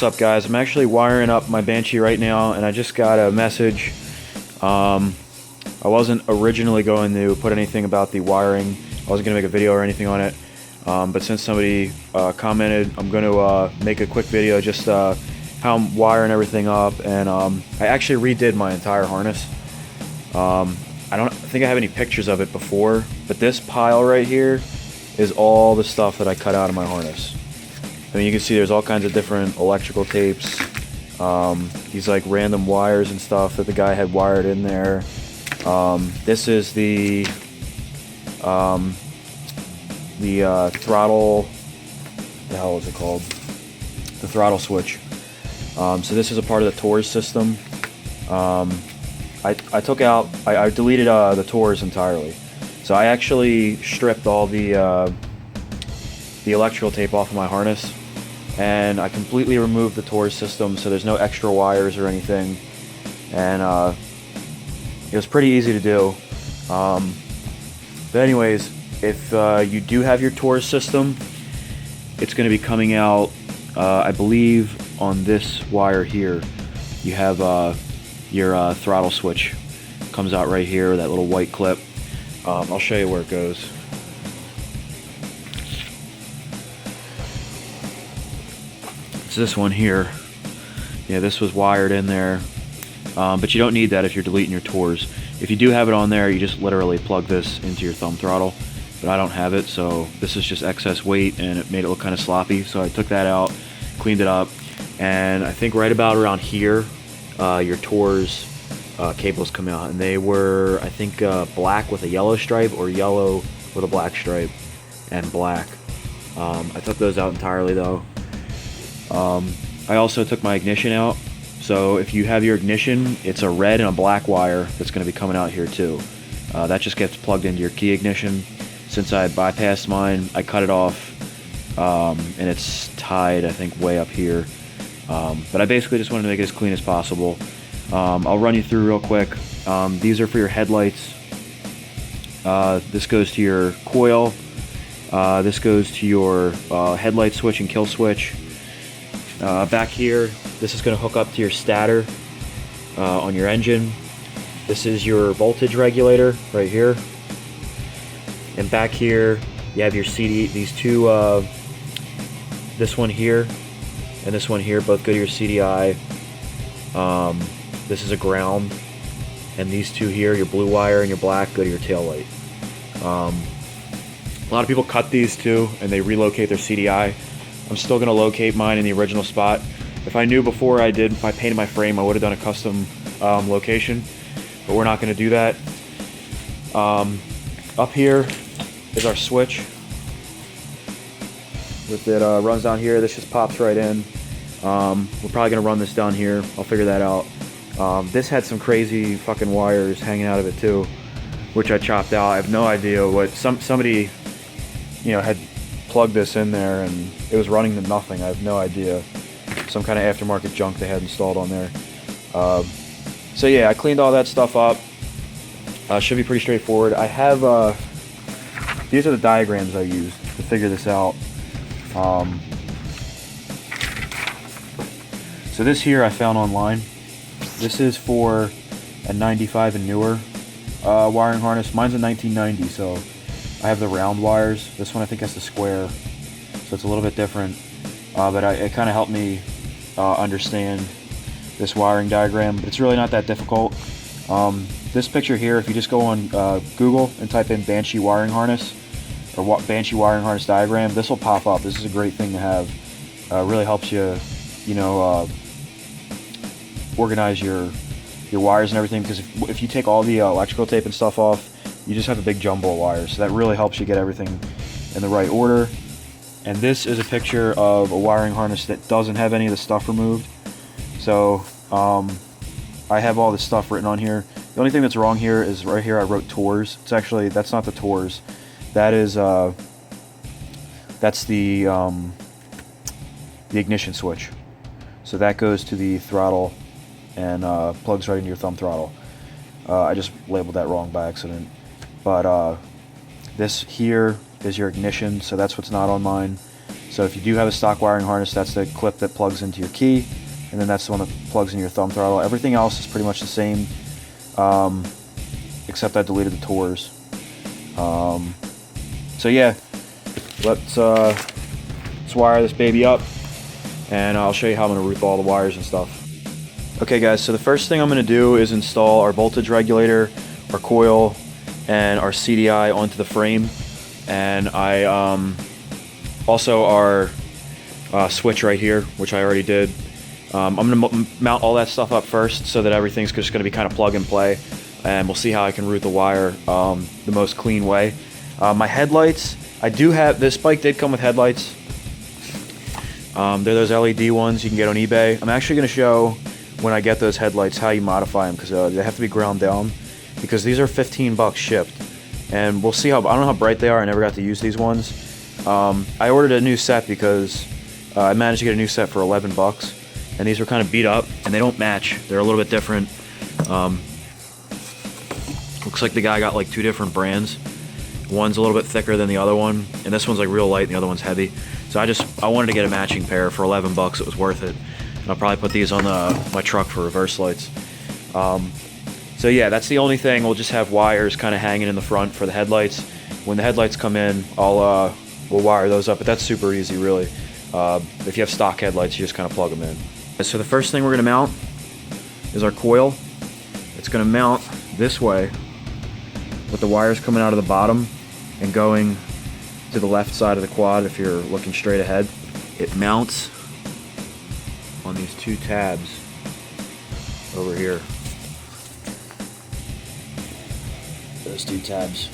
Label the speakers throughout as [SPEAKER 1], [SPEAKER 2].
[SPEAKER 1] What's up, guys? I'm actually wiring up my Banshee right now, and I just got a message. I wasn't originally going to put anything about the wiring. I wasn't going to make a video or anything on it, but since somebody commented, I'm going to make a quick video just how I'm wiring everything up. And I actually redid my entire harness. I don't think I have any pictures of it before, but this pile right here is all the stuff that I cut out of my harness. I mean, you can see there's all kinds of different electrical tapes, these like random wires and stuff that the guy had wired in there. This is the throttle, what the hell is it called? The throttle switch. So this is a part of the TORS system. I deleted the TORS entirely. So I actually stripped all the electrical tape off of my harness, and I completely removed the TORS system, so there's no extra wires or anything, and it was pretty easy to do. But anyways, if you do have your TORS system, it's going to be coming out, I believe, on this wire here. You have your throttle switch comes out right here, that little white clip. I'll show you where it goes. It's this one here. Yeah, this was wired in there, but you don't need that if you're deleting your TORS. If you do have it on there, you just literally plug this into your thumb throttle, but I don't have it, so this is just excess weight, and it made it look kind of sloppy, so I took that out, cleaned it up, and I think right about around here, your TORS cables come out, and they were, I think, black with a yellow stripe, or yellow with a black stripe, and black. I took those out entirely, though. I also took my ignition out, so if you have your ignition, it's a red and a black wire that's going to be coming out here too. That just gets plugged into your key ignition. Since I bypassed mine, I cut it off, and it's tied, I think, way up here. But I basically just wanted to make it as clean as possible. I'll run you through real quick. These are for your headlights. This goes to your coil. This goes to your headlight switch and kill switch. Back here, this is going to hook up to your stator on your engine. This is your voltage regulator right here. And back here, you have your CD. These two, this one here and this one here, both go to your CDI. This is a ground. And these two here, your blue wire and your black, go to your tail light. A lot of people cut these too, and they relocate their CDI. I'm still going to locate mine in the original spot. If I knew before I painted my frame, I would have done a custom location, but we're not going to do that. Up here is our switch. With it runs down here, this just pops right in. We're probably going to run this down here. I'll figure that out. This had some crazy fucking wires hanging out of it too, which I chopped out. I have no idea what somebody, had plugged this in there, and it was running to nothing. I have no idea. Some kind of aftermarket junk they had installed on there. So yeah, I cleaned all that stuff up. Should be pretty straightforward. I have these are the diagrams I used to figure this out. So this here I found online. This is for a 95 and newer wiring harness. Mine's a 1990, so I have the round wires. This one I think has the square, so it's a little bit different. But it kind of helped me understand this wiring diagram. But it's really not that difficult. This picture here, if you just go on Google and type in Banshee wiring harness or Banshee wiring harness diagram, this will pop up. This is a great thing to have. Really helps you, organize your wires and everything. Because if you take all the electrical tape and stuff off, you just have a big jumble of wires. So that really helps you get everything in the right order. And this is a picture of a wiring harness that doesn't have any of the stuff removed. So I have all this stuff written on here. The only thing that's wrong here is right here I wrote TORS. It's actually, that's not the TORS. That is that's the ignition switch. So that goes to the throttle and plugs right into your thumb throttle. I just labeled that wrong by accident. But this here is your ignition, so that's what's not on mine. So if you do have a stock wiring harness, that's the clip that plugs into your key, and then that's the one that plugs into your thumb throttle. Everything else is pretty much the same, except I deleted the Tors. So yeah, let's wire this baby up, and I'll show you how I'm going to route all the wires and stuff. Okay guys, so the first thing I'm going to do is install our voltage regulator, our coil, and our CDI onto the frame, and I also our switch right here, which I already did. I'm going to mount all that stuff up first so that everything's just going to be kind of plug and play, and we'll see how I can route the wire the most clean way. My headlights, I do have, this bike did come with headlights. They're those LED ones you can get on eBay. I'm actually going to show when I get those headlights how you modify them, because they have to be ground down, because these are 15 bucks shipped, and we'll see how, I don't know how bright they are. I never got to use these ones. I ordered a new set because I managed to get a new set for 11 bucks, and these were kind of beat up and they don't match. They're a little bit different. Looks like the guy got like 2 different brands. One's a little bit thicker than the other one, and this one's like real light and the other one's heavy. So I wanted to get a matching pair for 11 bucks. It was worth it. And I'll probably put these on my truck for reverse lights. So yeah, that's the only thing. We'll just have wires kind of hanging in the front for the headlights. When the headlights come in, we'll wire those up, but that's super easy really. If you have stock headlights, you just kind of plug them in. So the first thing we're going to mount is our coil. It's going to mount this way with the wires coming out of the bottom and going to the left side of the quad if you're looking straight ahead. It mounts on these 2 tabs over here. Those 2 tabs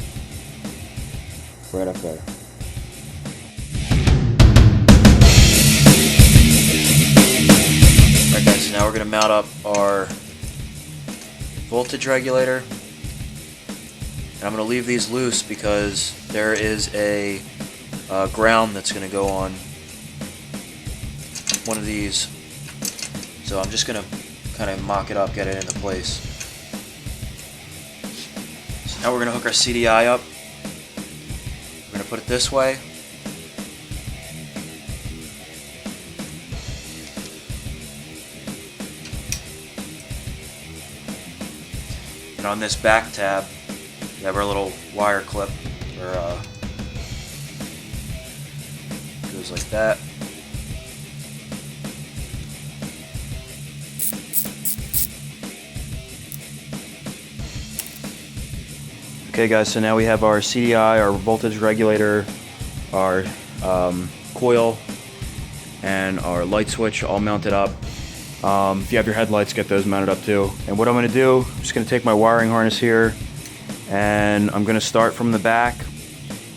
[SPEAKER 1] right up there. Alright guys, so now we're going to mount up our voltage regulator. And I'm going to leave these loose because there is a ground that's going to go on one of these. So I'm just going to kind of mock it up, get it into place. So now we're going to hook our CDI up. We're going to put it this way. And on this back tab, we have our little wire clip, or goes like that. Okay guys, so now we have our CDI, our voltage regulator, our coil, and our light switch all mounted up. If you have your headlights, get those mounted up too. And what I'm going to do, I'm just going to take my wiring harness here, and I'm going to start from the back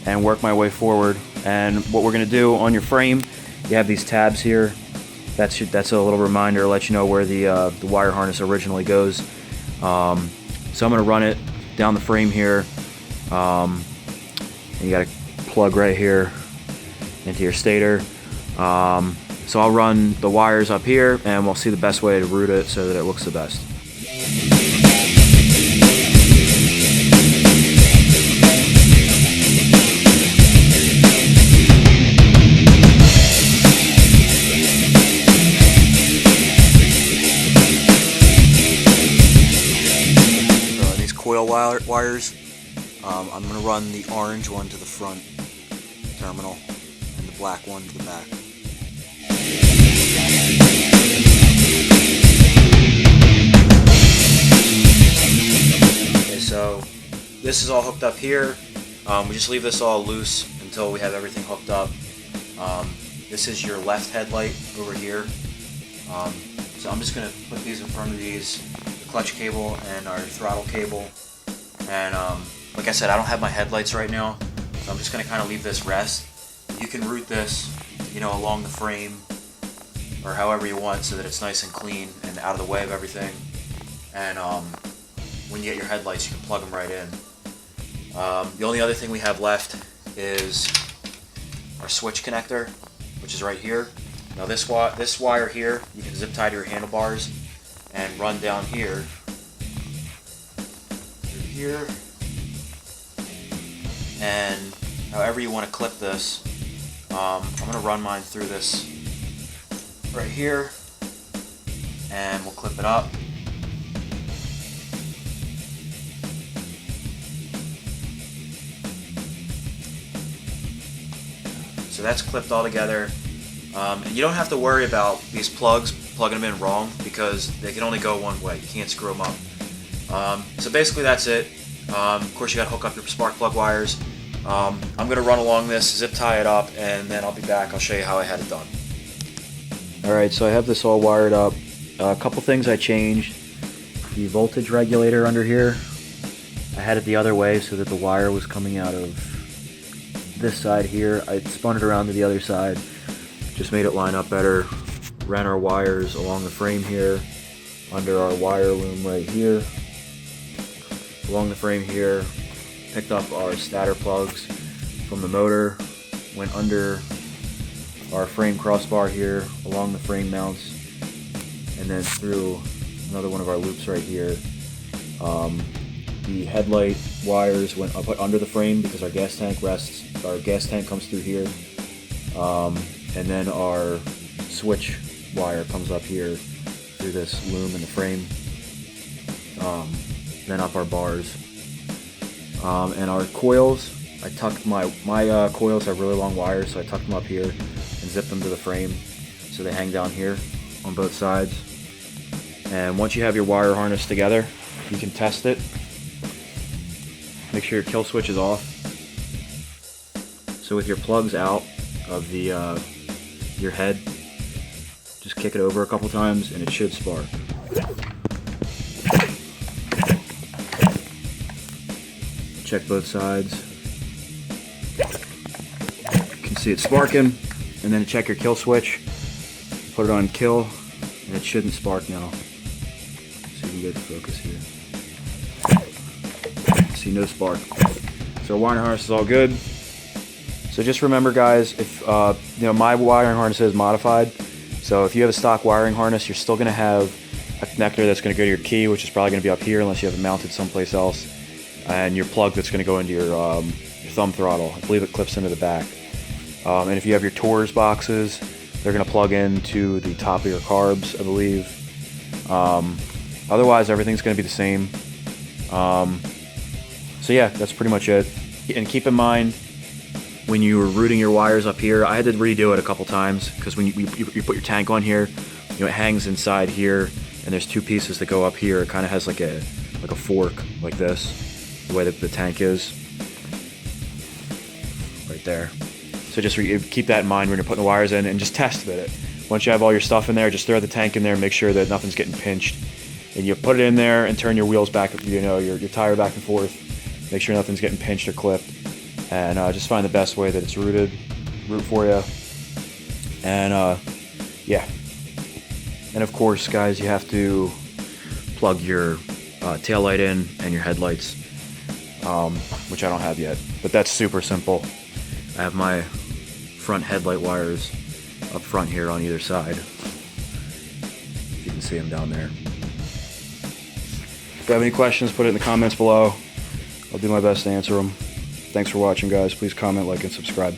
[SPEAKER 1] and work my way forward. And what we're going to do on your frame, you have these tabs here. That's a little reminder, let you know where the wire harness originally goes. So I'm going to run it down the frame here. And you got to plug right here into your stator. So I'll run the wires up here, and we'll see the best way to route it so that it looks the best. These coil wires, I'm going to run the orange one to the front terminal and the black one to the back. Okay, so this is all hooked up here. We just leave this all loose until we have everything hooked up. This is your left headlight over here. So I'm just going to put these in front of these, the clutch cable and our throttle cable. And like I said, I don't have my headlights right now, so I'm just going to kind of leave this rest. You can route this, you know, along the frame or however you want so that it's nice and clean and out of the way of everything. And when you get your headlights, you can plug them right in. The only other thing we have left is our switch connector, which is right here. Now this wire here, you can zip tie to your handlebars and run down here, through here, and however you want to clip this, I'm going to run mine through this right here, and we'll clip it up. So that's clipped all together. And you don't have to worry about these plugs, plugging them in wrong, because they can only go one way. You can't screw them up. So basically that's it. Of course you got to hook up your spark plug wires. I'm going to run along this, zip tie it up, and then I'll be back. I'll show you how I had it done. Alright, so I have this all wired up. A couple things I changed. The voltage regulator under here, I had it the other way so that the wire was coming out of this side here. I spun it around to the other side, just made it line up better. Ran our wires along the frame here, under our wire loom right here, along the frame here. Picked up our stator plugs from the motor, went under our frame crossbar here, along the frame mounts, and then through another one of our loops right here. The headlight wires went up under the frame because our gas tank comes through here, and then our switch wire comes up here through this loom in the frame, then up our bars. And our coils, I tucked my coils have really long wires, so I tucked them up here and zipped them to the frame so they hang down here on both sides. And once you have your wire harness together, you can test it. Make sure your kill switch is off. So with your plugs out of the your head, just kick it over a couple times and it should spark. Check both sides. You can see it sparking, and then check your kill switch. Put it on kill, and it shouldn't spark now. So you can get the focus here. See, no spark. So our wiring harness is all good. So just remember, guys, if my wiring harness is modified. So if you have a stock wiring harness, you're still going to have a connector that's going to go to your key, which is probably going to be up here unless you have it mounted someplace else, and your plug that's going to go into your thumb throttle. I believe it clips into the back. And if you have your Tours boxes, they're going to plug into the top of your carbs, I believe. Otherwise, everything's going to be the same. So yeah, that's pretty much it. And keep in mind, when you were routing your wires up here, I had to redo it a couple times, because when you put your tank on here, it hangs inside here, and there's two pieces that go up here. It kind of has like a fork like this, the way that the tank is right there. So just keep that in mind when you're putting the wires in, and just test fit it. Once you have all your stuff in there, just throw the tank in there and make sure that nothing's getting pinched. And you put it in there and turn your wheels back, your tire back and forth. Make sure nothing's getting pinched or clipped. And just find the best way that it's root for you. And yeah. And of course, guys, you have to plug your tail light in and your headlights, which I don't have yet. But that's super simple. I have my front headlight wires up front here on either side. You can see them down there. If you have any questions, put it in the comments below. I'll do my best to answer them. Thanks for watching, guys. Please comment, like, and subscribe.